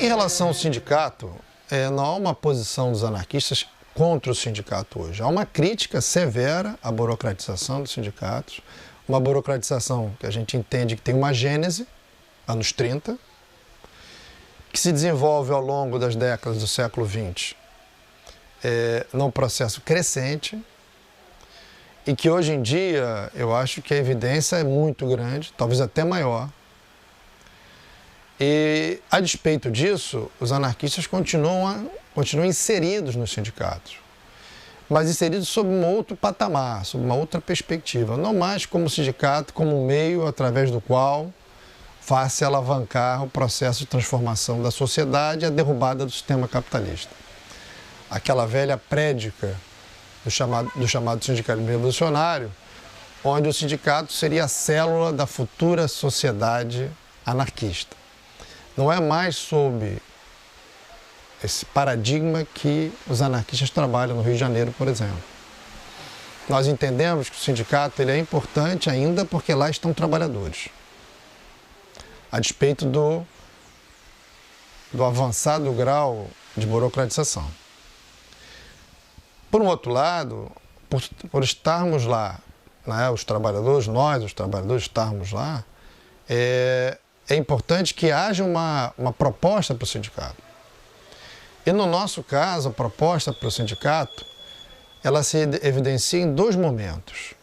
relação ao sindicato, não há uma posição dos anarquistas contra o sindicato hoje. Há uma crítica severa à burocratização dos sindicatos, uma burocratização que a gente entende que tem uma gênese, anos 30, que se desenvolve ao longo das décadas do século XX num processo crescente e que hoje em dia eu acho que a evidência é muito grande, talvez até maior. E, a despeito disso, os anarquistas continuam inseridos nos sindicatos, mas inseridos sob um outro patamar, sob uma outra perspectiva, não mais como sindicato, como um meio através do qual faz-se alavancar o processo de transformação da sociedade e a derrubada do sistema capitalista. Aquela velha prédica do chamado sindicalismo revolucionário, onde o sindicato seria a célula da futura sociedade anarquista. Não é mais sob esse paradigma que os anarquistas trabalham no Rio de Janeiro, por exemplo. Nós entendemos que o sindicato ele é importante ainda porque lá estão trabalhadores, a despeito do avançado grau de burocratização. Por um outro lado, por estarmos lá, né, os trabalhadores estarmos lá, é importante que haja uma proposta para o sindicato. E no nosso caso, a proposta para o sindicato, ela se evidencia em dois momentos.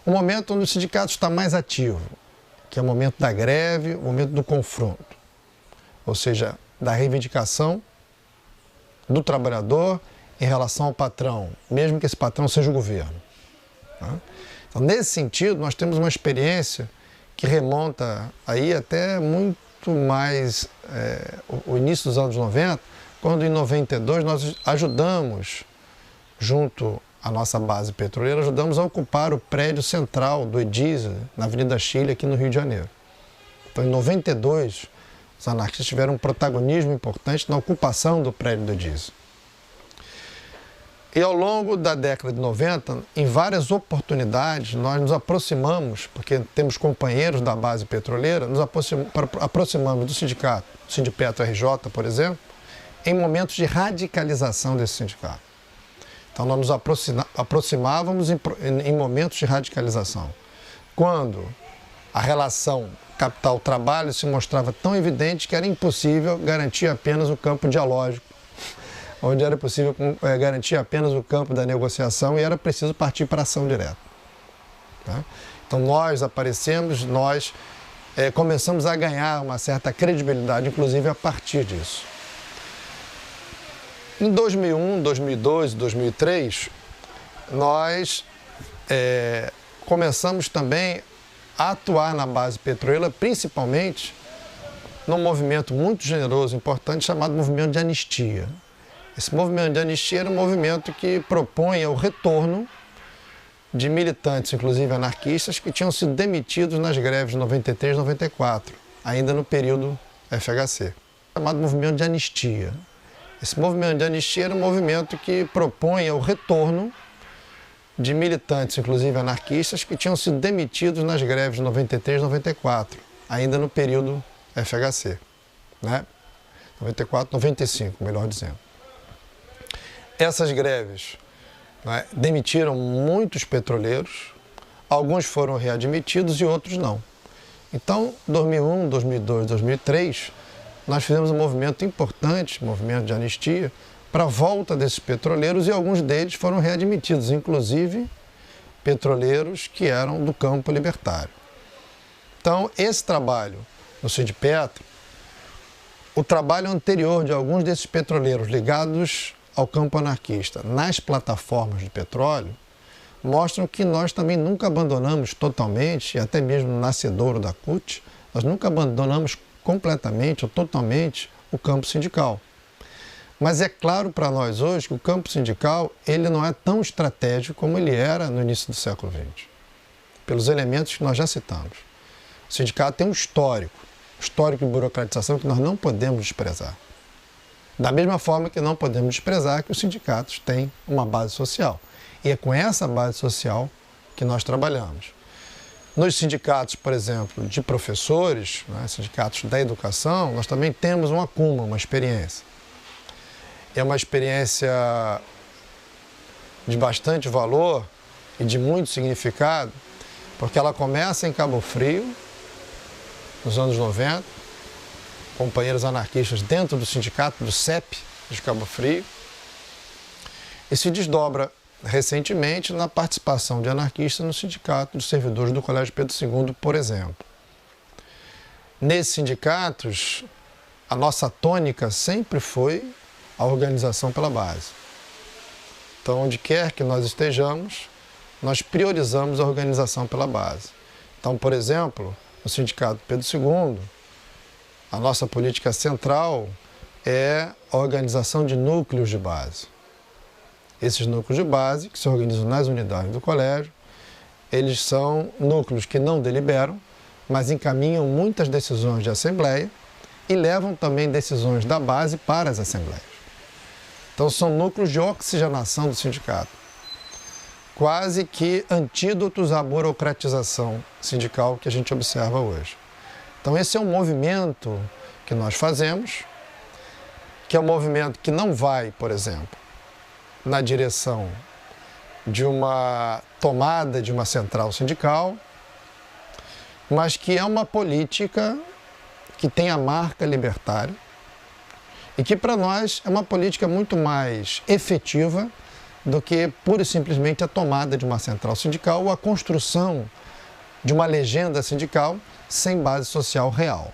O momento onde o sindicato está mais ativo, que é o momento da greve, o momento do confronto. Ou seja, da reivindicação do trabalhador em relação ao patrão, mesmo que esse patrão seja o governo. Então, nesse sentido, nós temos uma experiência que remonta aí até muito mais o início dos anos 90, quando em 92 nós ajudamos, junto à nossa base petroleira, ajudamos a ocupar o prédio central do EDISA, na Avenida Chile, aqui no Rio de Janeiro. Então, em 92, os anarquistas tiveram um protagonismo importante na ocupação do prédio do EDISA. E ao longo da década de 90, em várias oportunidades, nós nos aproximamos, porque temos companheiros da base petroleira, nos aproximamos do sindicato, do Sindipetro RJ, por exemplo, em momentos de radicalização desse sindicato. Então nós nos aproximávamos em momentos de radicalização. Quando a relação capital-trabalho se mostrava tão evidente que era impossível garantir apenas o campo dialógico, onde era possível garantir apenas o campo da negociação e era preciso partir para a ação direta. Tá? Então nós aparecemos, nós começamos a ganhar uma certa credibilidade, inclusive a partir disso. Em 2001, 2002, 2003, nós começamos também a atuar na base petroleira, principalmente num movimento muito generoso, importante, chamado movimento de anistia. Esse movimento de anistia era um movimento que propunha o retorno de militantes, inclusive anarquistas, que tinham sido demitidos nas greves de 93 e 94, ainda no período FHC, chamado movimento de anistia. Esse movimento de anistia era um movimento que propunha o retorno de militantes, inclusive anarquistas, que tinham sido demitidos nas greves de 93 e 94, ainda no período FHC, né? 94, 95, melhor dizendo. Essas greves, né, demitiram muitos petroleiros, alguns foram readmitidos e outros não. Então, 2001, 2002, 2003, nós fizemos um movimento importante, movimento de anistia, para a volta desses petroleiros e alguns deles foram readmitidos, inclusive petroleiros que eram do campo libertário. Então, esse trabalho no Sindipetro, o trabalho anterior de alguns desses petroleiros ligados ao campo anarquista nas plataformas de petróleo, mostram que nós também nunca abandonamos totalmente, e até mesmo no nascedouro da CUT, nós nunca abandonamos completamente ou totalmente o campo sindical. Mas é claro para nós hoje que o campo sindical ele não é tão estratégico como ele era no início do século XX, pelos elementos que nós já citamos. O sindicato tem um histórico de burocratização que nós não podemos desprezar. Da mesma forma que não podemos desprezar que os sindicatos têm uma base social. E é com essa base social que nós trabalhamos. Nos sindicatos, por exemplo, de professores, né, sindicatos da educação, nós também temos um acúmulo, uma experiência. É uma experiência de bastante valor e de muito significado, porque ela começa em Cabo Frio, nos anos 90, companheiros anarquistas dentro do sindicato do CEP de Cabo Frio, e se desdobra recentemente na participação de anarquistas no Sindicato dos Servidores do Colégio Pedro II, por exemplo. Nesses sindicatos, a nossa tônica sempre foi a organização pela base. Então, onde quer que nós estejamos, nós priorizamos a organização pela base. Então, por exemplo, no Sindicato Pedro II, a nossa política central é a organização de núcleos de base. Esses núcleos de base, que se organizam nas unidades do colégio, eles são núcleos que não deliberam, mas encaminham muitas decisões de assembleia e levam também decisões da base para as assembleias. Então são núcleos de oxigenação do sindicato, quase que antídotos à burocratização sindical que a gente observa hoje. Então esse é um movimento que nós fazemos, que é um movimento que não vai, por exemplo, na direção de uma tomada de uma central sindical, mas que é uma política que tem a marca libertária e que para nós é uma política muito mais efetiva do que pura e simplesmente a tomada de uma central sindical ou a construção de uma legenda sindical sem base social real.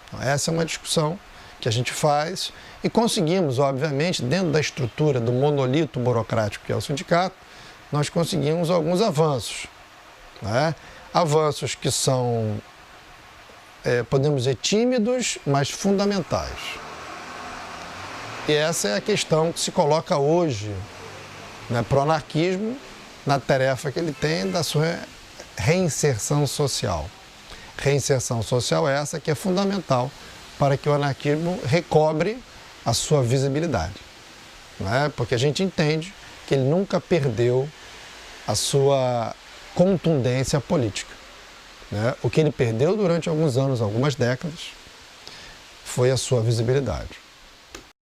Então, essa é uma discussão que a gente faz e conseguimos, obviamente, dentro da estrutura do monolito burocrático que é o sindicato, nós conseguimos alguns avanços, né? Avanços que são, podemos dizer, tímidos, mas fundamentais. E essa é a questão que se coloca hoje, né, para o anarquismo, na tarefa que ele tem da sua reinserção social. Reinserção social é essa que é fundamental para que o anarquismo recobre a sua visibilidade, né? Porque a gente entende que ele nunca perdeu a sua contundência política, né? O que ele perdeu durante alguns anos, algumas décadas, foi a sua visibilidade.